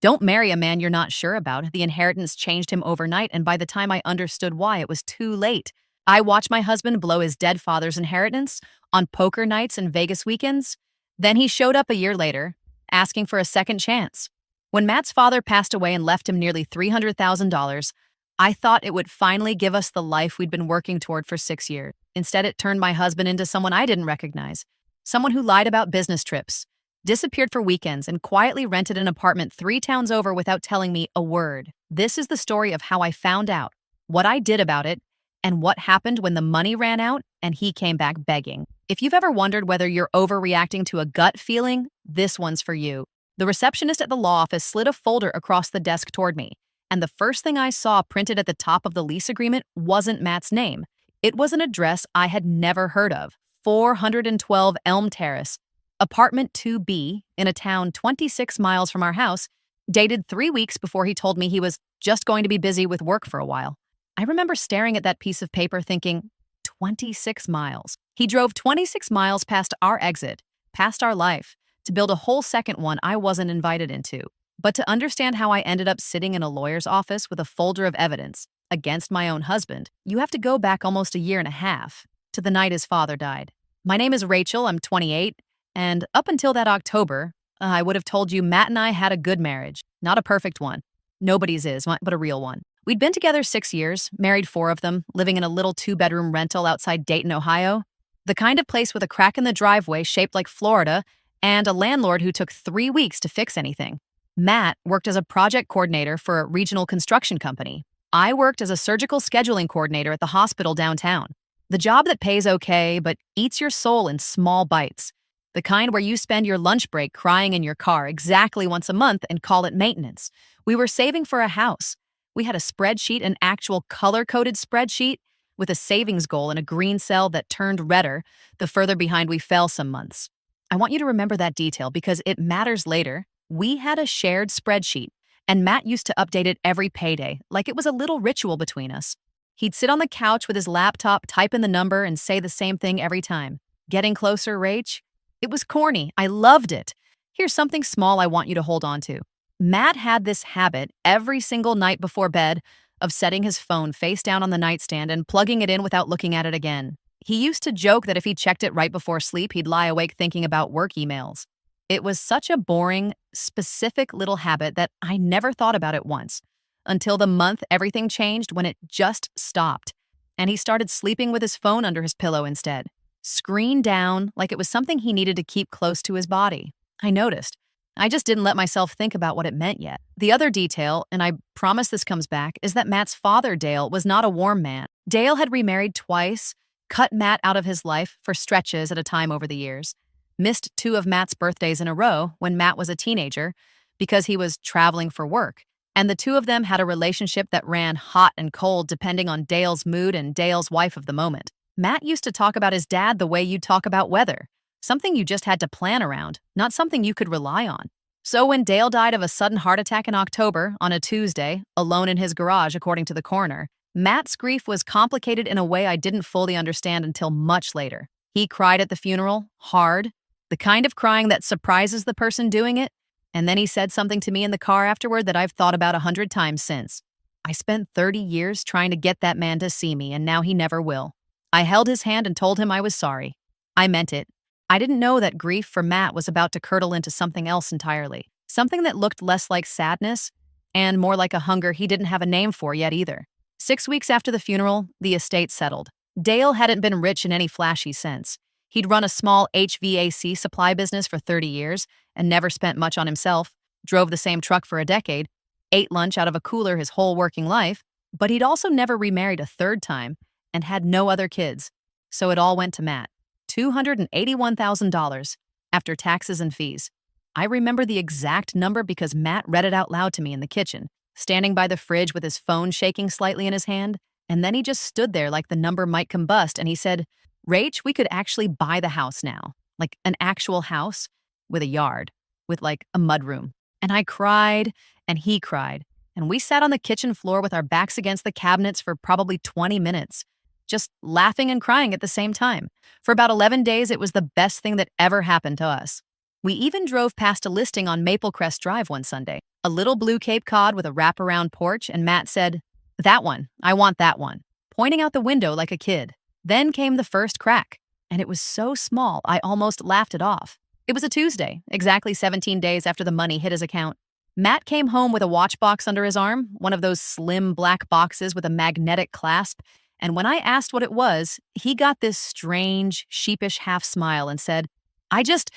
Don't marry a man you're not sure about. The inheritance changed him overnight, and by the time I understood why, it was too late. I watched my husband blow his dead father's inheritance on poker nights and Vegas weekends. Then he showed up a year later, asking for a second chance. When Matt's father passed away and left him nearly $300,000, I thought it would finally give us the life we'd been working toward for 6 years. Instead, it turned my husband into someone I didn't recognize, someone who lied about business trips, disappeared for weekends, and quietly rented an apartment 3 towns over without telling me a word. This is the story of how I found out, what I did about it, and what happened when the money ran out and he came back begging. If you've ever wondered whether you're overreacting to a gut feeling, this one's for you. The receptionist at the law office slid a folder across the desk toward me, and the first thing I saw printed at the top of the lease agreement wasn't Matt's name. It was an address I had never heard of, 412 Elm Terrace, apartment 2B, in a town 26 miles from our house, dated 3 weeks before he told me he was just going to be busy with work for a while. I remember staring at that piece of paper thinking, 26 miles. He drove 26 miles past our exit, past our life, to build a whole second one I wasn't invited into. But to understand how I ended up sitting in a lawyer's office with a folder of evidence against my own husband, you have to go back almost a year and a half, to the night his father died. My name is Rachel, I'm 28, and up until that October, I would have told you Matt and I had a good marriage. Not a perfect one. Nobody's is, but a real one. We'd been together 6 years, married 4 of them, living in a little 2-bedroom rental outside Dayton, Ohio. The kind of place with a crack in the driveway shaped like Florida, and a landlord who took 3 weeks to fix anything. Matt worked as a project coordinator for a regional construction company. I worked as a surgical scheduling coordinator at the hospital downtown. The job that pays okay, but eats your soul in small bites. The kind where you spend your lunch break crying in your car exactly once a month and call it maintenance. We were saving for a house. We had a spreadsheet, an actual color-coded spreadsheet, with a savings goal in a green cell that turned redder the further behind we fell some months. I want you to remember that detail because it matters later. We had a shared spreadsheet, and Matt used to update it every payday, like it was a little ritual between us. He'd sit on the couch with his laptop, type in the number, and say the same thing every time. Getting closer, Rach? It was corny. I loved it. Here's something small I want you to hold on to. Matt had this habit every single night before bed of setting his phone face down on the nightstand and plugging it in without looking at it again. He used to joke that if he checked it right before sleep, he'd lie awake thinking about work emails. It was such a boring, specific little habit that I never thought about it once, until the month everything changed when it just stopped, and he started sleeping with his phone under his pillow instead, screen down like it was something he needed to keep close to his body. I noticed. I just didn't let myself think about what it meant yet. The other detail, and I promise this comes back, is that Matt's father, Dale, was not a warm man. Dale had remarried twice, cut Matt out of his life for stretches at a time over the years, missed 2 of Matt's birthdays in a row when Matt was a teenager because he was traveling for work, and the 2 of them had a relationship that ran hot and cold depending on Dale's mood and Dale's wife of the moment. Matt used to talk about his dad the way you'd talk about weather. Something you just had to plan around, not something you could rely on. So when Dale died of a sudden heart attack in October, on a Tuesday, alone in his garage according to the coroner, Matt's grief was complicated in a way I didn't fully understand until much later. He cried at the funeral, hard, the kind of crying that surprises the person doing it, and then he said something to me in the car afterward that I've thought about 100 times since. I spent 30 years trying to get that man to see me, and now he never will. I held his hand and told him I was sorry. I meant it. I didn't know that grief for Matt was about to curdle into something else entirely, something that looked less like sadness and more like a hunger he didn't have a name for yet either. 6 weeks after the funeral, the estate settled. Dale hadn't been rich in any flashy sense. He'd run a small HVAC supply business for 30 years and never spent much on himself, drove the same truck for a decade, ate lunch out of a cooler his whole working life, but he'd also never remarried a 3rd time and had no other kids. So it all went to Matt. $281,000 after taxes and fees. I remember the exact number because Matt read it out loud to me in the kitchen, standing by the fridge with his phone shaking slightly in his hand, and then he just stood there like the number might combust, and he said, "Rach, we could actually buy the house now, like an actual house with a yard, with like a mudroom." And I cried, and he cried, and we sat on the kitchen floor with our backs against the cabinets for probably 20 minutes, just laughing and crying at the same time. For about 11 days, it was the best thing that ever happened to us. We even drove past a listing on Maple Crest Drive one Sunday. A little blue Cape Cod with a wraparound porch, and Matt said, "That one, I want that one," pointing out the window like a kid. Then came the first crack, and it was so small I almost laughed it off. It was a Tuesday, exactly 17 days after the money hit his account. Matt came home with a watch box under his arm, one of those slim black boxes with a magnetic clasp, and when I asked what it was, he got this strange, sheepish half smile and said, I just,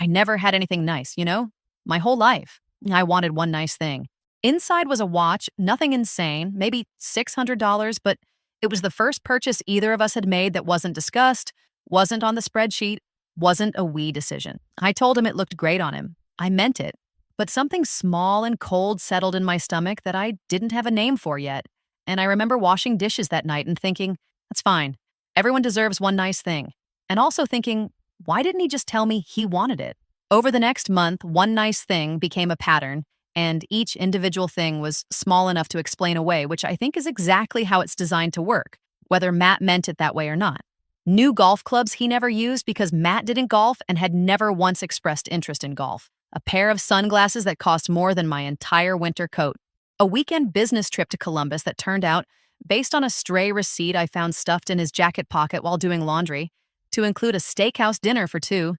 I never had anything nice, my whole life. I wanted one nice thing. Inside was a watch, nothing insane, maybe $600, but it was the first purchase either of us had made that wasn't discussed, wasn't on the spreadsheet, wasn't a we decision. I told him it looked great on him. I meant it. But something small and cold settled in my stomach that I didn't have a name for yet. And I remember washing dishes that night and thinking, that's fine. Everyone deserves one nice thing. And also thinking, why didn't he just tell me he wanted it? Over the next month, one nice thing became a pattern, and each individual thing was small enough to explain away, which I think is exactly how it's designed to work, whether Matt meant it that way or not. New golf clubs he never used because Matt didn't golf and had never once expressed interest in golf. A pair of sunglasses that cost more than my entire winter coat. A weekend business trip to Columbus that turned out, based on a stray receipt I found stuffed in his jacket pocket while doing laundry, to include a steakhouse dinner for two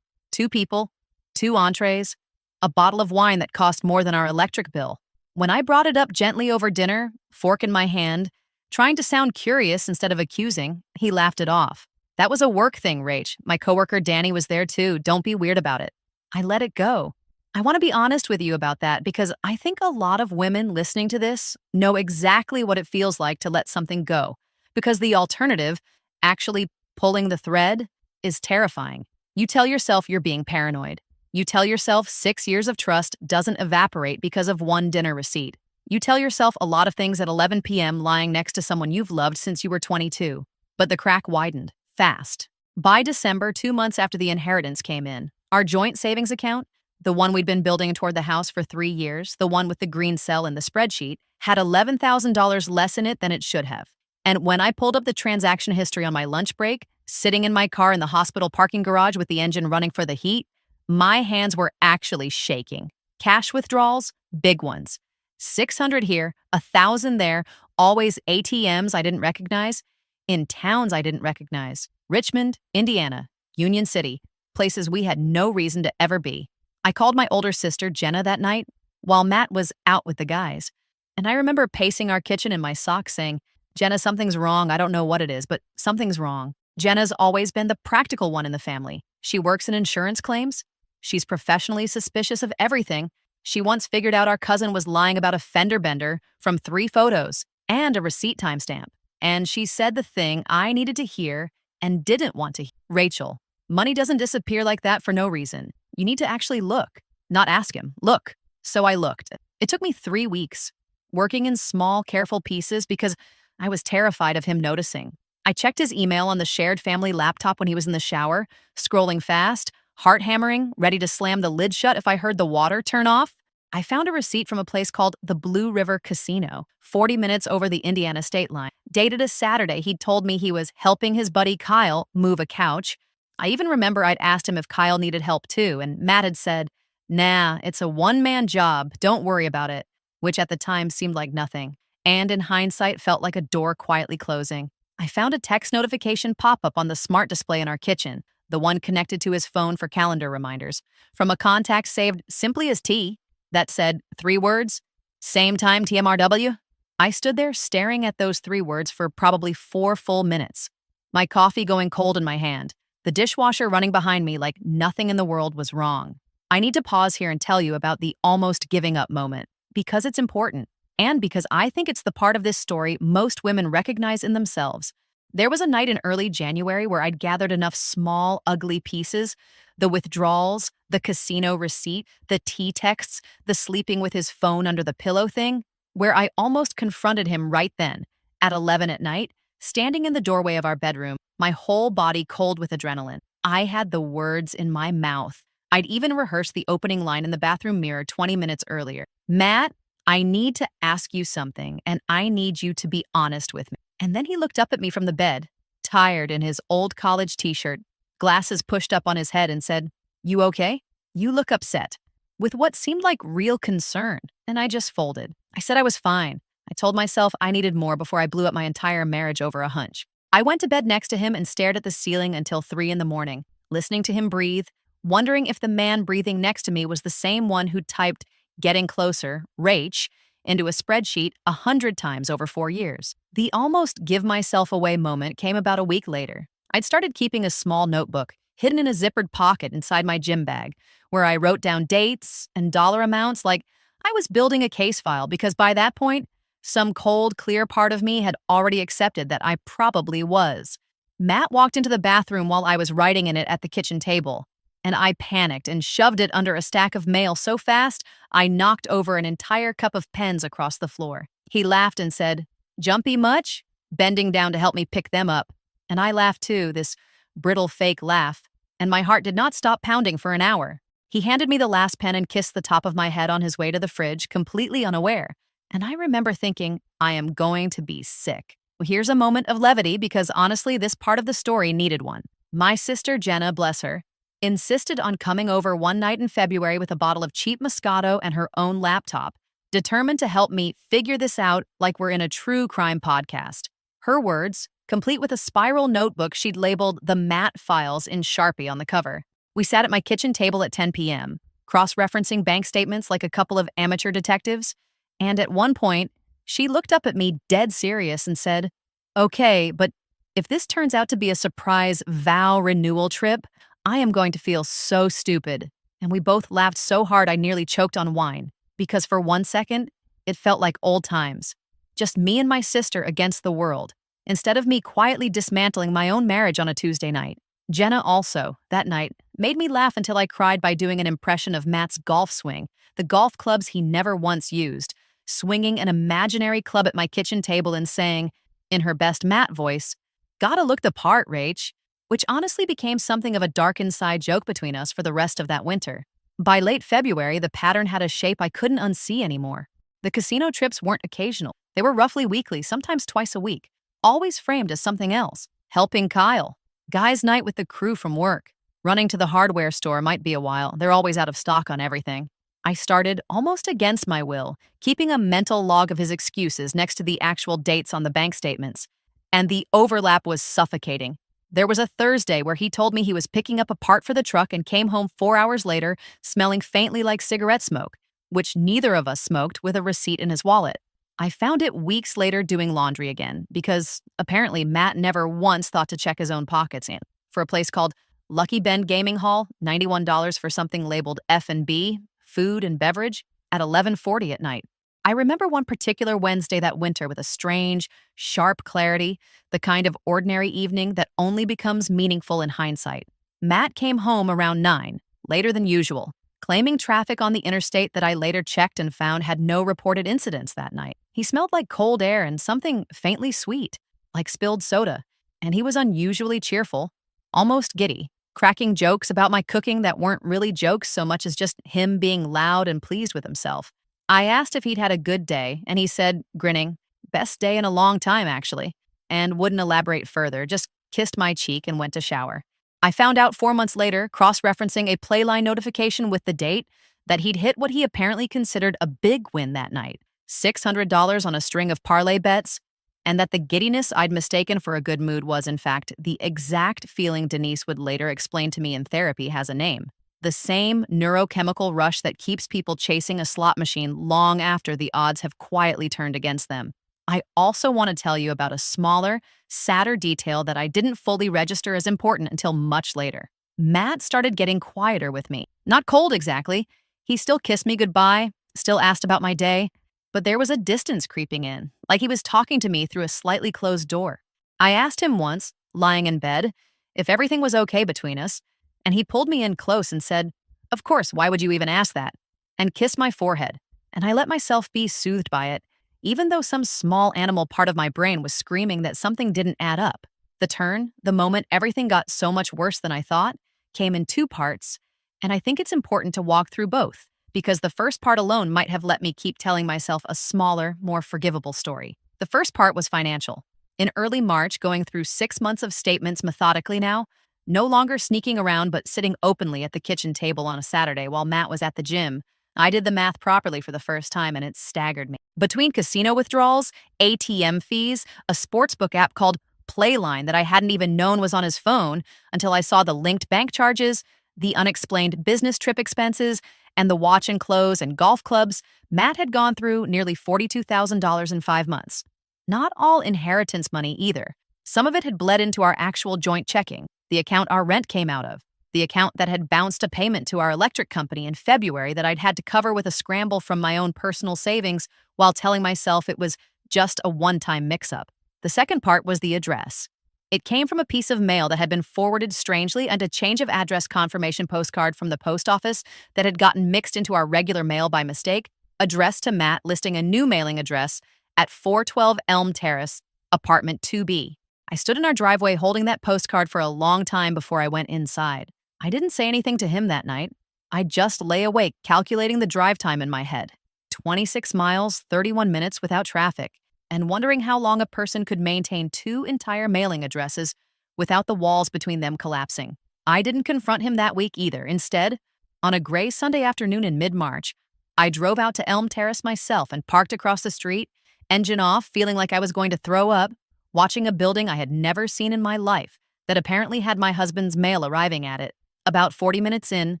people, two entrees, a bottle of wine that cost more than our electric bill. When I brought it up gently over dinner, fork in my hand, trying to sound curious instead of accusing, he laughed it off. That was a work thing, Rach. My coworker Danny was there too. Don't be weird about it. I let it go. I want to be honest with you about that because I think a lot of women listening to this know exactly what it feels like to let something go, because the alternative, actually pulling the thread, is terrifying. You tell yourself you're being paranoid. You tell yourself 6 years of trust doesn't evaporate because of one dinner receipt. You tell yourself a lot of things at 11 p.m. lying next to someone you've loved since you were 22. But the crack widened, fast. By December, 2 months after the inheritance came in, our joint savings account, the one we'd been building toward the house for 3 years, the one with the green cell in the spreadsheet, had $11,000 less in it than it should have. And when I pulled up the transaction history on my lunch break, sitting in my car in the hospital parking garage with the engine running for the heat, my hands were actually shaking. Cash withdrawals, big ones. 600 here, 1,000 there, always ATMs I didn't recognize, in towns I didn't recognize. Richmond, Indiana, Union City, places we had no reason to ever be. I called my older sister, Jenna, that night, while Matt was out with the guys. And I remember pacing our kitchen in my socks saying, Jenna, something's wrong. I don't know what it is, but something's wrong. Jenna's always been the practical one in the family. She works in insurance claims. She's professionally suspicious of everything. She once figured out our cousin was lying about a fender bender from 3 photos and a receipt timestamp. And she said the thing I needed to hear and didn't want to hear. Rachel, money doesn't disappear like that for no reason. You need to actually look, not ask him. Look. So I looked. It took me 3 weeks, working in small, careful pieces because I was terrified of him noticing. I checked his email on the shared family laptop when he was in the shower, scrolling fast, heart hammering, ready to slam the lid shut if I heard the water turn off. I found a receipt from a place called the Blue River Casino, 40 minutes over the Indiana state line. Dated a Saturday, he'd told me he was helping his buddy Kyle move a couch. I even remember I'd asked him if Kyle needed help too, and Matt had said, nah, it's a one-man job, don't worry about it, which at the time seemed like nothing, and in hindsight felt like a door quietly closing. I found a text notification pop up on the smart display in our kitchen, the one connected to his phone for calendar reminders, from a contact saved simply as T, that said 3 words, same time TMRW. I stood there staring at those 3 words for probably 4 full minutes, my coffee going cold in my hand, the dishwasher running behind me like nothing in the world was wrong. I need to pause here and tell you about the almost giving up moment, because it's important, and because I think it's the part of this story most women recognize in themselves. There was a night in early January where I'd gathered enough small, ugly pieces, the withdrawals, the casino receipt, the tea texts, the sleeping with his phone under the pillow thing, where I almost confronted him right then, at 11 at night, standing in the doorway of our bedroom, my whole body cold with adrenaline. I had the words in my mouth. I'd even rehearsed the opening line in the bathroom mirror 20 minutes earlier. Matt, I need to ask you something, and I need you to be honest with me. And then he looked up at me from the bed, tired in his old college t-shirt, glasses pushed up on his head, and said, You okay? You look upset. with what seemed like real concern, and I just folded. I said I was fine. I told myself I needed more before I blew up my entire marriage over a hunch. I went to bed next to him and stared at the ceiling until 3 in the morning, listening to him breathe, wondering if the man breathing next to me was the same one who typed "getting closer," Rach, into a spreadsheet 100 times over 4 years. The almost give myself away moment came about a week later. I'd started keeping a small notebook hidden in a zippered pocket inside my gym bag, where I wrote down dates and dollar amounts like I was building a case file because by that point, some cold, clear part of me had already accepted that I probably was. Matt walked into the bathroom while I was writing in it at the kitchen table, and I panicked and shoved it under a stack of mail so fast I knocked over an entire cup of pens across the floor. He laughed and said, "Jumpy much?" bending down to help me pick them up. And I laughed too, this brittle fake laugh, and my heart did not stop pounding for an hour. He handed me the last pen and kissed the top of my head on his way to the fridge, completely unaware. And I remember thinking, I am going to be sick. Well, here's a moment of levity because honestly, this part of the story needed one. My sister Jenna, bless her, insisted on coming over one night in February with a bottle of cheap Moscato and her own laptop, determined to help me figure this out like we're in a true crime podcast. Her words, complete with a spiral notebook she'd labeled the Matt Files in Sharpie on the cover. We sat at my kitchen table at 10 p.m., cross-referencing bank statements like a couple of amateur detectives, and at one point, she looked up at me dead serious and said, "Okay, but if this turns out to be a surprise vow renewal trip, I am going to feel so stupid." And we both laughed so hard I nearly choked on wine, because for 1 second, it felt like old times. Just me and my sister against the world, instead of me quietly dismantling my own marriage on a Tuesday night. Jenna also, that night, made me laugh until I cried by doing an impression of Matt's golf swing, the golf clubs he never once used, swinging an imaginary club at my kitchen table and saying, in her best Matt voice, "Gotta look the part, Rach," which honestly became something of a dark inside joke between us for the rest of that winter. By late February, the pattern had a shape I couldn't unsee anymore. The casino trips weren't occasional. They were roughly weekly, sometimes twice a week, always framed as something else. Helping Kyle, guys' night with the crew from work, running to the hardware store might be a while. They're always out of stock on everything. I started, almost against my will, keeping a mental log of his excuses next to the actual dates on the bank statements. And the overlap was suffocating. There was a Thursday where he told me he was picking up a part for the truck and came home 4 hours later smelling faintly like cigarette smoke, which neither of us smoked, with a receipt in his wallet. I found it weeks later doing laundry again because apparently Matt never once thought to check his own pockets in. For a place called Lucky Bend Gaming Hall, $91 for something labeled F&B, food and beverage, at 11:40 at night. I remember one particular Wednesday that winter with a strange, sharp clarity, the kind of ordinary evening that only becomes meaningful in hindsight. Matt came home around 9, later than usual, claiming traffic on the interstate that I later checked and found had no reported incidents that night. He smelled like cold air and something faintly sweet, like spilled soda, and he was unusually cheerful, almost giddy, cracking jokes about my cooking that weren't really jokes so much as just him being loud and pleased with himself. I asked if he'd had a good day, and he said, grinning, "Best day in a long time, actually," and wouldn't elaborate further, just kissed my cheek and went to shower. I found out 4 months later, cross-referencing a Playline notification with the date, that he'd hit what he apparently considered a big win that night, $600 on a string of parlay bets, and that the giddiness I'd mistaken for a good mood was, in fact, the exact feeling Denise would later explain to me in therapy has a name. The same neurochemical rush that keeps people chasing a slot machine long after the odds have quietly turned against them. I also want to tell you about a smaller, sadder detail that I didn't fully register as important until much later. Matt started getting quieter with me. Not cold exactly. He still kissed me goodbye, still asked about my day, but there was a distance creeping in, like he was talking to me through a slightly closed door. I asked him once, lying in bed, if everything was okay between us, and he pulled me in close and said, "Of course, why would you even ask that?" and kissed my forehead, and I let myself be soothed by it, even though some small animal part of my brain was screaming that something didn't add up. The moment everything got so much worse than I thought, came in 2 parts, and I think it's important to walk through both, because the first part alone might have let me keep telling myself a smaller, more forgivable story. The first part was financial. In early March, going through 6 months of statements methodically now, No longer sneaking around but sitting openly at the kitchen table on a Saturday while Matt was at the gym. I did the math properly for the first time and it staggered me. Between casino withdrawals, ATM fees, a sportsbook app called Playline that I hadn't even known was on his phone until I saw the linked bank charges, the unexplained business trip expenses, and the watch and clothes and golf clubs, Matt had gone through nearly $42,000 in 5 months. Not all inheritance money either. Some of it had bled into our actual joint checking, the account our rent came out of, the account that had bounced a payment to our electric company in February that I'd had to cover with a scramble from my own personal savings while telling myself it was just a one-time mix-up. The second part was the address. It came from a piece of mail that had been forwarded strangely and a change of address confirmation postcard from the post office that had gotten mixed into our regular mail by mistake, addressed to Matt listing a new mailing address at 412 Elm Terrace, apartment 2B. I stood in our driveway holding that postcard for a long time before I went inside. I didn't say anything to him that night. I just lay awake calculating the drive time in my head. 26 miles, 31 minutes without traffic, and wondering how long a person could maintain two entire mailing addresses without the walls between them collapsing. I didn't confront him that week either. Instead, on a gray Sunday afternoon in mid-March, I drove out to Elm Terrace myself and parked across the street, engine off, feeling like I was going to throw up, watching a building I had never seen in my life that apparently had my husband's mail arriving at it. About 40 minutes in,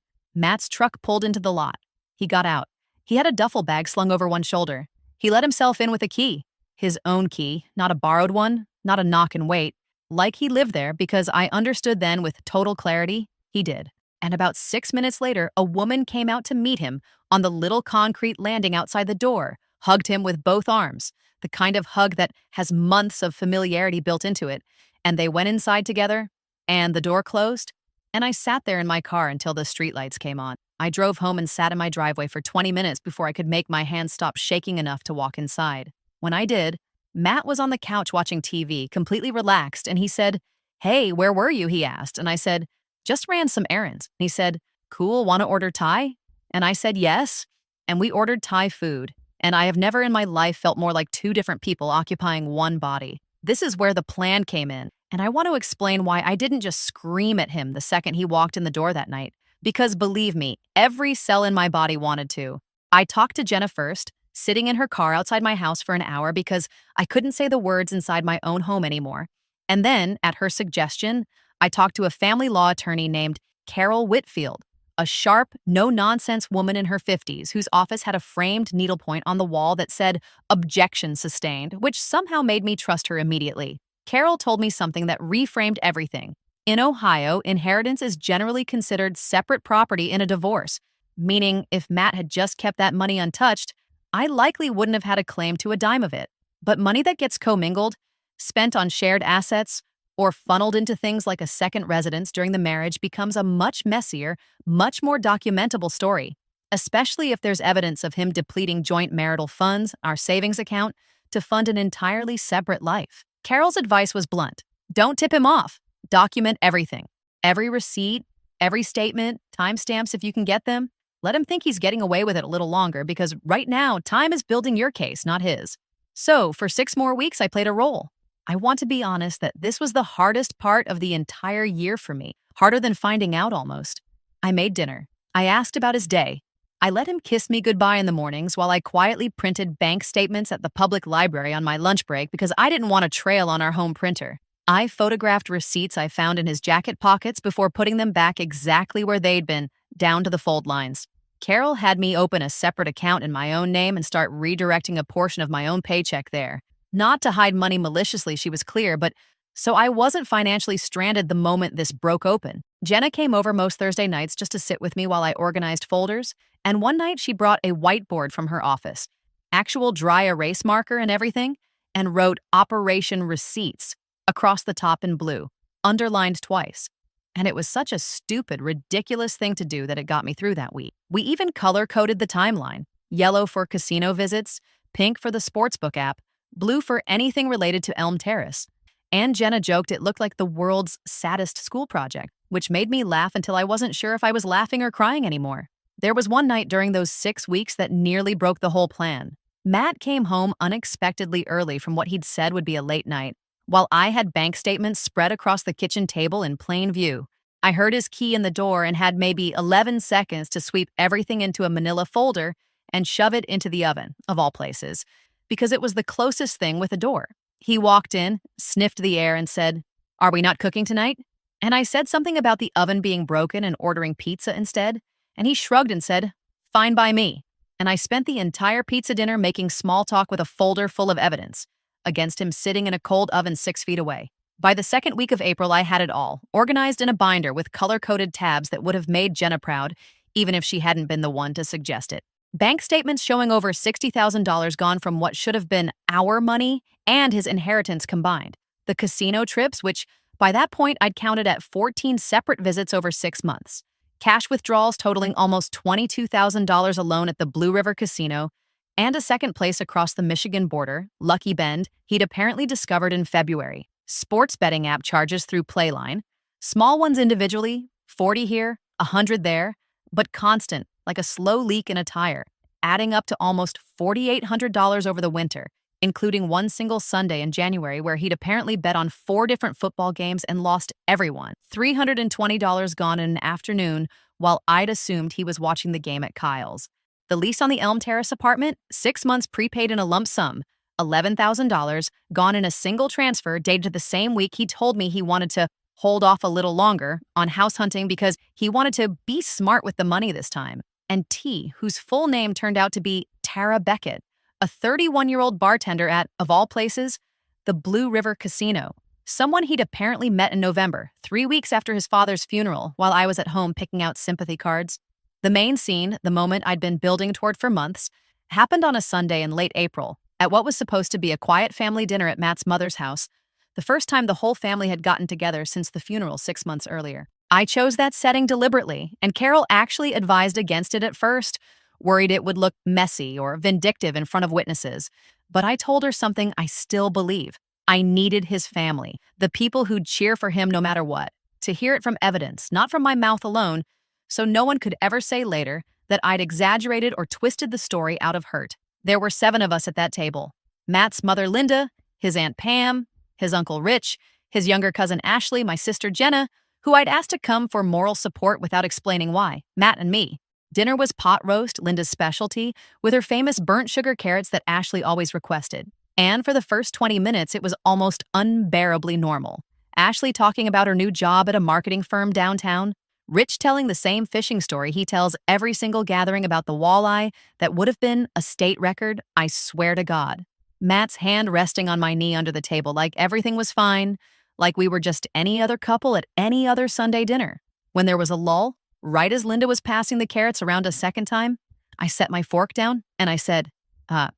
Matt's truck pulled into the lot. He got out. He had a duffel bag slung over one shoulder. He let himself in with a key. His own key, not a borrowed one, not a knock and wait. Like he lived there, because I understood then with total clarity, he did. And about 6 minutes later, a woman came out to meet him on the little concrete landing outside the door, hugged him with both arms, the kind of hug that has months of familiarity built into it, and they went inside together, and the door closed, and I sat there in my car until the streetlights came on. I drove home and sat in my driveway for 20 minutes before I could make my hands stop shaking enough to walk inside. When I did, Matt was on the couch watching TV, completely relaxed, and he said, "Hey, where were you?" he asked, and I said, "Just ran some errands." He said, "Cool, want to order Thai?" And I said, "Yes," and we ordered Thai food. And I have never in my life felt more like two different people occupying one body. This is where the plan came in, and I want to explain why I didn't just scream at him the second he walked in the door that night. Because believe me, every cell in my body wanted to. I talked to Jenna first, sitting in her car outside my house for an hour because I couldn't say the words inside my own home anymore. And then, at her suggestion, I talked to a family law attorney named Carol Whitfield, a sharp, no-nonsense woman in her 50s whose office had a framed needlepoint on the wall that said, "Objection sustained," which somehow made me trust her immediately. Carol told me something that reframed everything. In Ohio, inheritance is generally considered separate property in a divorce, meaning if Matt had just kept that money untouched, I likely wouldn't have had a claim to a dime of it. But money that gets commingled, spent on shared assets, or funneled into things like a second residence during the marriage becomes a much messier, much more documentable story, especially if there's evidence of him depleting joint marital funds, our savings account, to fund an entirely separate life. Carol's advice was blunt. Don't tip him off. Document everything. Every receipt, every statement, timestamps if you can get them. Let him think he's getting away with it a little longer because right now, time is building your case, not his. So, for 6 more weeks, I played a role. I want to be honest that this was the hardest part of the entire year for me, harder than finding out almost. I made dinner. I asked about his day. I let him kiss me goodbye in the mornings while I quietly printed bank statements at the public library on my lunch break because I didn't want a trail on our home printer. I photographed receipts I found in his jacket pockets before putting them back exactly where they'd been, down to the fold lines. Carol had me open a separate account in my own name and start redirecting a portion of my own paycheck there. Not to hide money maliciously, she was clear, but so I wasn't financially stranded the moment this broke open. Jenna came over most Thursday nights just to sit with me while I organized folders, and one night she brought a whiteboard from her office, actual dry erase marker and everything, and wrote Operation Receipts across the top in blue, underlined twice. And it was such a stupid, ridiculous thing to do that it got me through that week. We even color-coded the timeline, yellow for casino visits, pink for the sportsbook app, blue for anything related to Elm Terrace. And Jenna joked it looked like the world's saddest school project, which made me laugh until I wasn't sure if I was laughing or crying anymore. There was one night during those 6 weeks that nearly broke the whole plan. Matt came home unexpectedly early from what he'd said would be a late night, while I had bank statements spread across the kitchen table in plain view. I heard his key in the door and had maybe 11 seconds to sweep everything into a manila folder and shove it into the oven, of all places, because it was the closest thing with a door. He walked in, sniffed the air, and said, "Are we not cooking tonight?" And I said something about the oven being broken and ordering pizza instead, and he shrugged and said, "Fine by me." And I spent the entire pizza dinner making small talk with a folder full of evidence, against him sitting in a cold oven 6 feet away. By the second week of April, I had it all, organized in a binder with color-coded tabs that would have made Jenna proud, even if she hadn't been the one to suggest it. Bank statements showing over $60,000 gone from what should have been our money and his inheritance combined. The casino trips, which by that point I'd counted at 14 separate visits over 6 months. Cash withdrawals totaling almost $22,000 alone at the Blue River Casino, and a second place across the Michigan border, Lucky Bend, he'd apparently discovered in February. Sports betting app charges through Playline, small ones individually, 40 here, 100 there, but constant, like a slow leak in a tire, adding up to almost $4,800 over the winter, including one single Sunday in January where he'd apparently bet on 4 different football games and lost everyone. $320 gone in an afternoon while I'd assumed he was watching the game at Kyle's. The lease on the Elm Terrace apartment, 6 months prepaid in a lump sum, $11,000, gone in a single transfer dated the same week he told me he wanted to hold off a little longer on house hunting because he wanted to be smart with the money this time. And T, whose full name turned out to be Tara Beckett, a 31-year-old bartender at, of all places, the Blue River Casino, someone he'd apparently met in November, 3 weeks after his father's funeral, while I was at home picking out sympathy cards. The main scene, the moment I'd been building toward for months, happened on a Sunday in late April, at what was supposed to be a quiet family dinner at Matt's mother's house, the first time the whole family had gotten together since the funeral 6 months earlier. I chose that setting deliberately, and Carol actually advised against it at first, worried it would look messy or vindictive in front of witnesses. But I told her something I still believe. I needed his family, the people who'd cheer for him no matter what, to hear it from evidence, not from my mouth alone, so no one could ever say later that I'd exaggerated or twisted the story out of hurt. There were 7 of us at that table. Matt's mother, Linda, his Aunt Pam, his Uncle Rich, his younger cousin Ashley, my sister Jenna, who I'd asked to come for moral support without explaining why, Matt and me. Dinner was pot roast, Linda's specialty, with her famous burnt sugar carrots that Ashley always requested. And for the first 20 minutes, it was almost unbearably normal. Ashley talking about her new job at a marketing firm downtown, Rich telling the same fishing story he tells every single gathering about the walleye that would have been a state record, I swear to God. Matt's hand resting on my knee under the table like everything was fine, like we were just any other couple at any other Sunday dinner. When there was a lull, right as Linda was passing the carrots around a second time, I set my fork down and I said,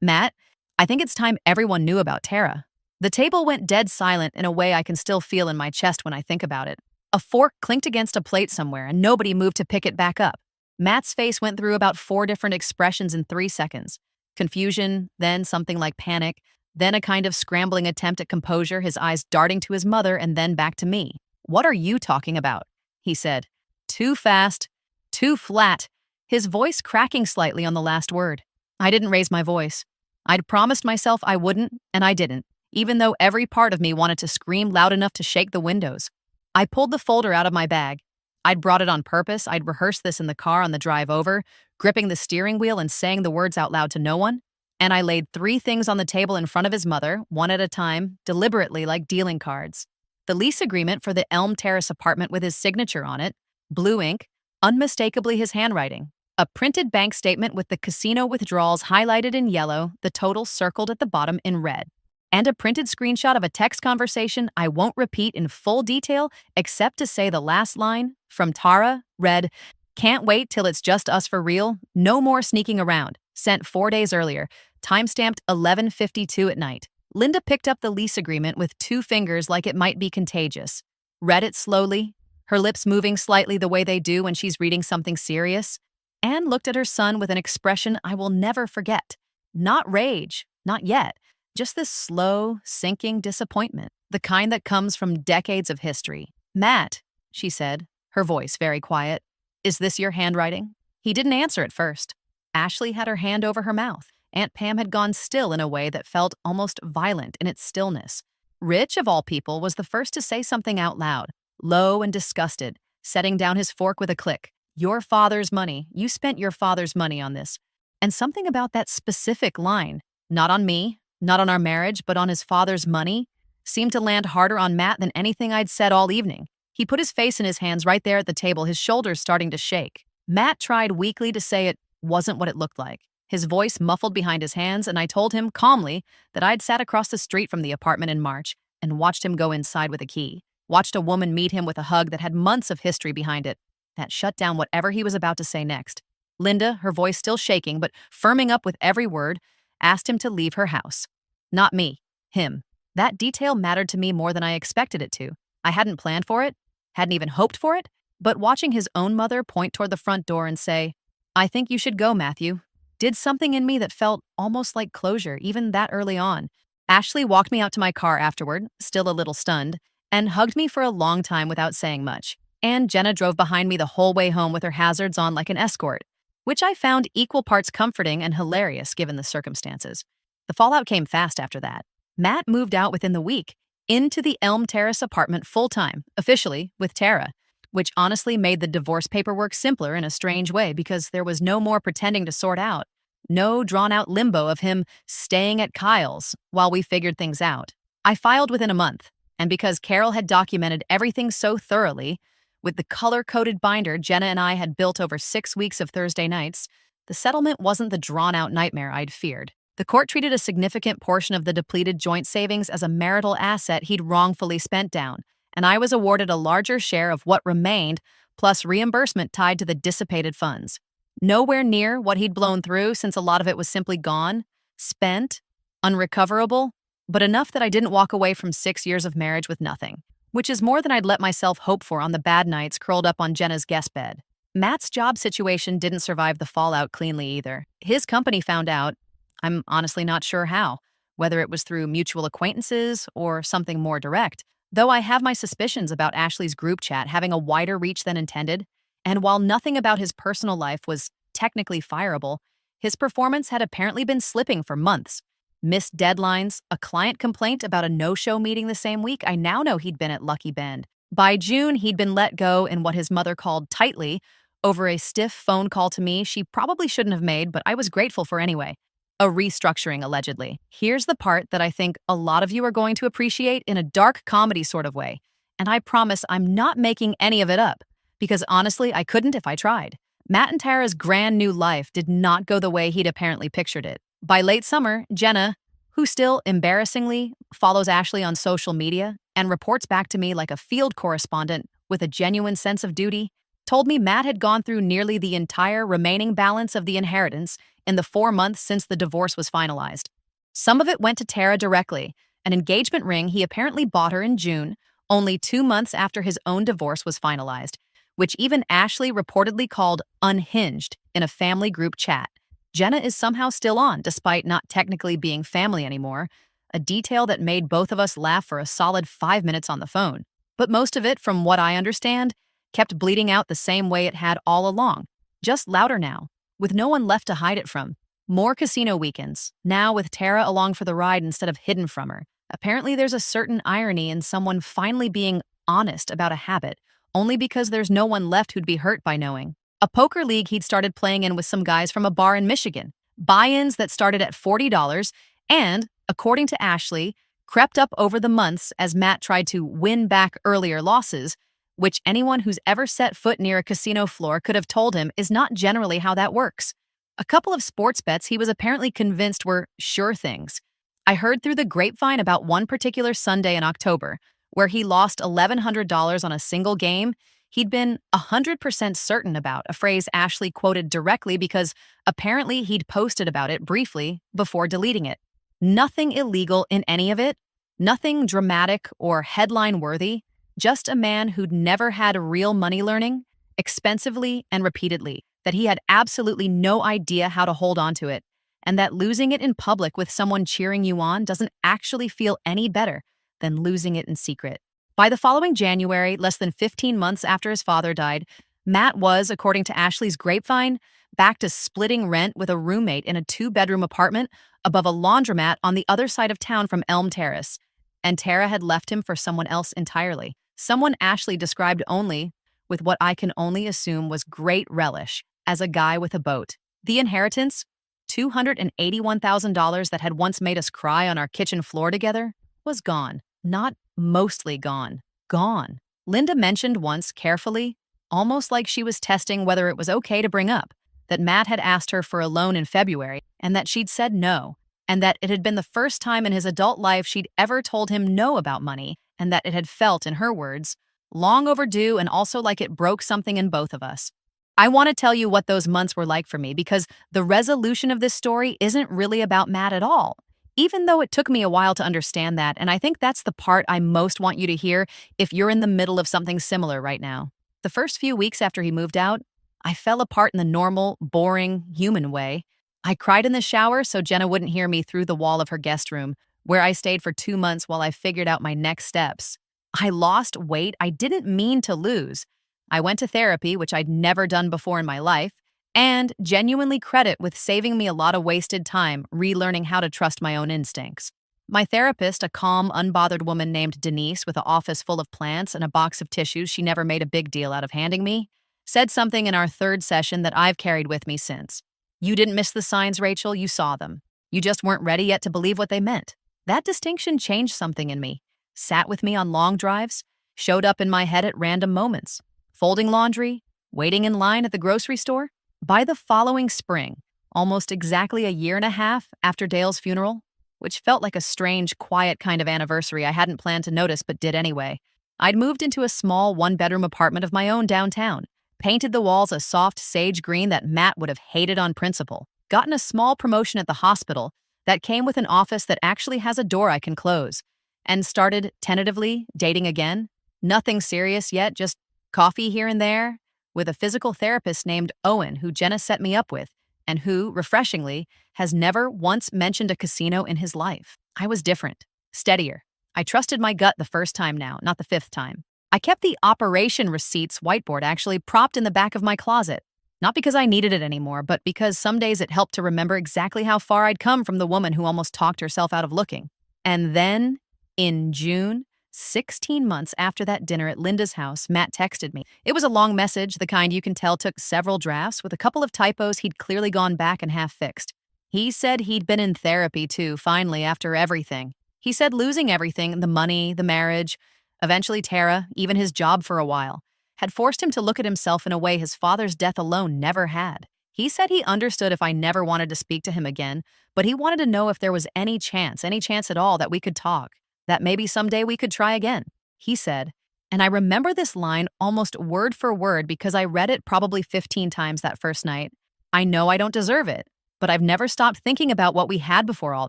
Matt, I think it's time everyone knew about Tara. The table went dead silent in a way I can still feel in my chest when I think about it. A fork clinked against a plate somewhere and nobody moved to pick it back up. Matt's face went through about 4 different expressions in 3 seconds. Confusion, then something like panic, then a kind of scrambling attempt at composure, his eyes darting to his mother and then back to me. "What are you talking about?" he said. Too fast, too flat, his voice cracking slightly on the last word. I didn't raise my voice. I'd promised myself I wouldn't, and I didn't, even though every part of me wanted to scream loud enough to shake the windows. I pulled the folder out of my bag. I'd brought it on purpose. I'd rehearsed this in the car on the drive over, gripping the steering wheel and saying the words out loud to no one. And I laid 3 things on the table in front of his mother, one at a time, deliberately like dealing cards. The lease agreement for the Elm Terrace apartment with his signature on it, blue ink, unmistakably his handwriting. A printed bank statement with the casino withdrawals highlighted in yellow, the total circled at the bottom in red. And a printed screenshot of a text conversation I won't repeat in full detail except to say the last line, from Tara, read, "Can't wait till it's just us for real. No more sneaking around." Sent 4 days earlier, timestamped 11:52 at night. Linda picked up the lease agreement with 2 fingers like it might be contagious. Read it slowly, her lips moving slightly the way they do when she's reading something serious, and looked at her son with an expression I will never forget. Not rage, not yet. Just this slow, sinking disappointment, the kind that comes from decades of history. "Matt," she said, her voice very quiet, "is this your handwriting?" He didn't answer at first. Ashley had her hand over her mouth. Aunt Pam had gone still in a way that felt almost violent in its stillness. Rich, of all people, was the first to say something out loud, low and disgusted, setting down his fork with a click. Your father's money. You spent your father's money on this. And something about that specific line, not on me, not on our marriage, but on his father's money, seemed to land harder on Matt than anything I'd said all evening. He put his face in his hands right there at the table, his shoulders starting to shake. Matt tried weakly to say it wasn't what it looked like. His voice muffled behind his hands, and I told him calmly that I'd sat across the street from the apartment in March and watched him go inside with a key. Watched a woman meet him with a hug that had months of history behind it. That shut down whatever he was about to say next. Linda, her voice still shaking but firming up with every word, asked him to leave her house. Not me, him. That detail mattered to me more than I expected it to. I hadn't planned for it, hadn't even hoped for it, but watching his own mother point toward the front door and say, "I think you should go, Matthew," did something in me that felt almost like closure, even that early on. Ashley walked me out to my car afterward, still a little stunned, and hugged me for a long time without saying much. And Jenna drove behind me the whole way home with her hazards on like an escort, which I found equal parts comforting and hilarious given the circumstances. The fallout came fast after that. Matt moved out within the week, into the Elm Terrace apartment full-time, officially, with Tara, which honestly made the divorce paperwork simpler in a strange way because there was no more pretending to sort out. No drawn-out limbo of him staying at Kyle's while we figured things out. I filed within a month, and because Carol had documented everything so thoroughly, with the color-coded binder Jenna and I had built over 6 weeks of Thursday nights, the settlement wasn't the drawn-out nightmare I'd feared. The court treated a significant portion of the depleted joint savings as a marital asset he'd wrongfully spent down, and I was awarded a larger share of what remained, plus reimbursement tied to the dissipated funds. Nowhere near what he'd blown through since a lot of it was simply gone, spent, unrecoverable, but enough that I didn't walk away from 6 years of marriage with nothing, which is more than I'd let myself hope for on the bad nights curled up on Jenna's guest bed. Matt's job situation didn't survive the fallout cleanly either. His company found out, I'm honestly not sure how, whether it was through mutual acquaintances or something more direct, though I have my suspicions about Ashley's group chat having a wider reach than intended. And while nothing about his personal life was technically fireable, his performance had apparently been slipping for months. Missed deadlines, a client complaint about a no-show meeting the same week. I now know he'd been at Lucky Bend. By June, he'd been let go in what his mother called tightly over a stiff phone call to me she probably shouldn't have made, but I was grateful for anyway. A restructuring, allegedly. Here's the part that I think a lot of you are going to appreciate in a dark comedy sort of way. And I promise I'm not making any of it up, because honestly, I couldn't if I tried. Matt and Tara's grand new life did not go the way he'd apparently pictured it. By late summer, Jenna, who still, embarrassingly, follows Ashley on social media and reports back to me like a field correspondent with a genuine sense of duty, told me Matt had gone through nearly the entire remaining balance of the inheritance in the 4 months since the divorce was finalized. Some of it went to Tara directly, an engagement ring he apparently bought her in June, only 2 months after his own divorce was finalized, which even Ashley reportedly called unhinged in a family group chat. Jenna is somehow still on, despite not technically being family anymore, a detail that made both of us laugh for a solid 5 minutes on the phone. But most of it, from what I understand, kept bleeding out the same way it had all along, just louder now, with no one left to hide it from. More casino weekends, now with Tara along for the ride instead of hidden from her. Apparently there's a certain irony in someone finally being honest about a habit, only because there's no one left who'd be hurt by knowing. A poker league he'd started playing in with some guys from a bar in Michigan. Buy-ins that started at $40 and, according to Ashley, crept up over the months as Matt tried to win back earlier losses, which anyone who's ever set foot near a casino floor could have told him is not generally how that works. A couple of sports bets he was apparently convinced were sure things. I heard through the grapevine about one particular Sunday in October, where he lost $1,100 on a single game he'd been 100% certain about, a phrase Ashley quoted directly because apparently he'd posted about it briefly before deleting it. Nothing illegal in any of it, nothing dramatic or headline-worthy, just a man who'd never had real money learning, expensively and repeatedly, that he had absolutely no idea how to hold on to it, and that losing it in public with someone cheering you on doesn't actually feel any better than losing it in secret. By the following January, less than 15 months after his father died, Matt was, according to Ashley's grapevine, back to splitting rent with a roommate in a 2-bedroom apartment above a laundromat on the other side of town from Elm Terrace. And Tara had left him for someone else entirely, someone Ashley described only with what I can only assume was great relish as a guy with a boat. The inheritance, $281,000 that had once made us cry on our kitchen floor together, was gone. Not mostly gone. Gone. Linda mentioned once carefully, almost like she was testing whether it was okay to bring up, that Matt had asked her for a loan in February and that she'd said no, and that it had been the first time in his adult life she'd ever told him no about money, and that it had felt, in her words, long overdue and also like it broke something in both of us. I want to tell you what those months were like for me because the resolution of this story isn't really about Matt at all. Even though it took me a while to understand that, and I think that's the part I most want you to hear if you're in the middle of something similar right now. The first few weeks after he moved out, I fell apart in the normal, boring, human way. I cried in the shower so Jenna wouldn't hear me through the wall of her guest room, where I stayed for 2 months while I figured out my next steps. I lost weight I didn't mean to lose. I went to therapy, which I'd never done before in my life, and genuinely credit with saving me a lot of wasted time relearning how to trust my own instincts. My therapist, a calm, unbothered woman named Denise with an office full of plants and a box of tissues she never made a big deal out of handing me, said something in our third session that I've carried with me since. You didn't miss the signs, Rachel, you saw them. You just weren't ready yet to believe what they meant. That distinction changed something in me, sat with me on long drives, showed up in my head at random moments. Folding laundry, waiting in line at the grocery store. By the following spring, almost exactly a year and a half after Dale's funeral, which felt like a strange, quiet kind of anniversary I hadn't planned to notice but did anyway, I'd moved into a small one-bedroom apartment of my own downtown, painted the walls a soft sage green that Matt would have hated on principle, gotten a small promotion at the hospital that came with an office that actually has a door I can close, and started tentatively dating again. Nothing serious yet, just coffee here and there, with a physical therapist named Owen who Jenna set me up with, and who, refreshingly, has never once mentioned a casino in his life. I was different, steadier. I trusted my gut the first time now, not the fifth time. I kept the operation receipts whiteboard actually propped in the back of my closet, not because I needed it anymore, but because some days it helped to remember exactly how far I'd come from the woman who almost talked herself out of looking. And then, in June, 16 months after that dinner at Linda's house, Matt texted me. It was a long message, the kind you can tell took several drafts, with a couple of typos he'd clearly gone back and half fixed. He said he'd been in therapy too, finally, after everything. He said losing everything, the money, the marriage, eventually Tara, even his job for a while, had forced him to look at himself in a way his father's death alone never had. He said he understood if I never wanted to speak to him again, but he wanted to know if there was any chance at all, that we could talk, that maybe someday we could try again. He said, and I remember this line almost word for word because I read it probably 15 times that first night. I know I don't deserve it, but I've never stopped thinking about what we had before all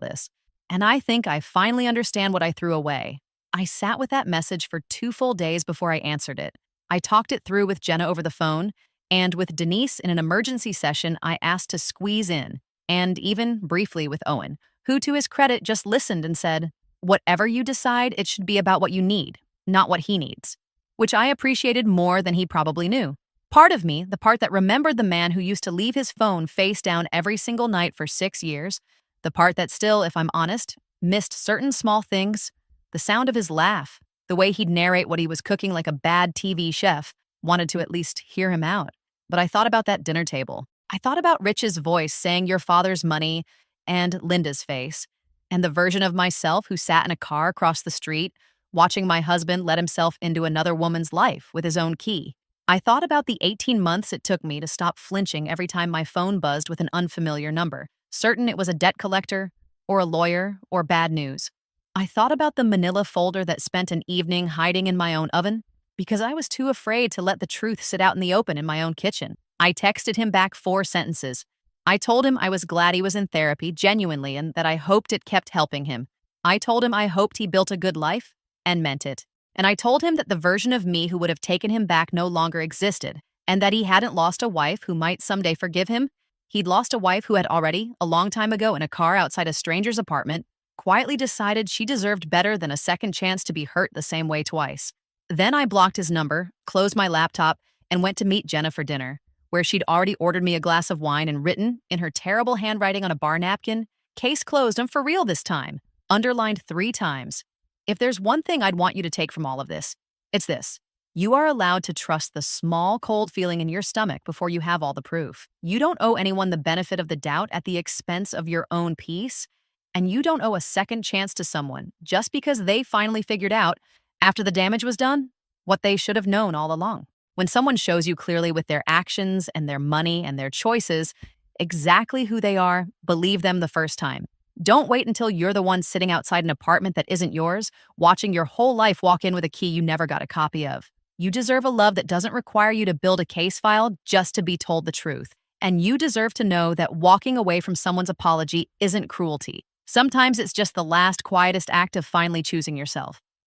this. And I think I finally understand what I threw away. I sat with that message for 2 full days before I answered it. I talked it through with Jenna over the phone, and with Denise in an emergency session I asked to squeeze in, and even briefly with Owen, who to his credit just listened and said, whatever you decide, it should be about what you need, not what he needs, which I appreciated more than he probably knew. Part of me, the part that remembered the man who used to leave his phone face down every single night for 6 years, the part that still, if I'm honest, missed certain small things, the sound of his laugh, the way he'd narrate what he was cooking like a bad TV chef, wanted to at least hear him out. But I thought about that dinner table. I thought about Rich's voice saying your father's money, and Linda's face, and the version of myself who sat in a car across the street, watching my husband let himself into another woman's life with his own key. I thought about the 18 months it took me to stop flinching every time my phone buzzed with an unfamiliar number, certain it was a debt collector, or a lawyer, or bad news. I thought about the manila folder that spent an evening hiding in my own oven, because I was too afraid to let the truth sit out in the open in my own kitchen. I texted him back 4 sentences. I told him I was glad he was in therapy, genuinely, and that I hoped it kept helping him. I told him I hoped he built a good life, and meant it. And I told him that the version of me who would have taken him back no longer existed, and that he hadn't lost a wife who might someday forgive him. He'd lost a wife who had already, a long time ago in a car outside a stranger's apartment, quietly decided she deserved better than a second chance to be hurt the same way twice. Then I blocked his number, closed my laptop, and went to meet Jenna for dinner, where she'd already ordered me a glass of wine and written, in her terrible handwriting on a bar napkin, "Case closed, I'm for real this time," underlined 3 times. If there's one thing I'd want you to take from all of this, it's this. You are allowed to trust the small, cold feeling in your stomach before you have all the proof. You don't owe anyone the benefit of the doubt at the expense of your own peace. And you don't owe a second chance to someone just because they finally figured out, after the damage was done, what they should have known all along. When someone shows you clearly with their actions and their money and their choices exactly who they are, believe them the first time. Don't wait until you're the one sitting outside an apartment that isn't yours, watching your whole life walk in with a key you never got a copy of. You deserve a love that doesn't require you to build a case file just to be told the truth. And you deserve to know that walking away from someone's apology isn't cruelty. Sometimes it's just the last, quietest act of finally choosing yourself.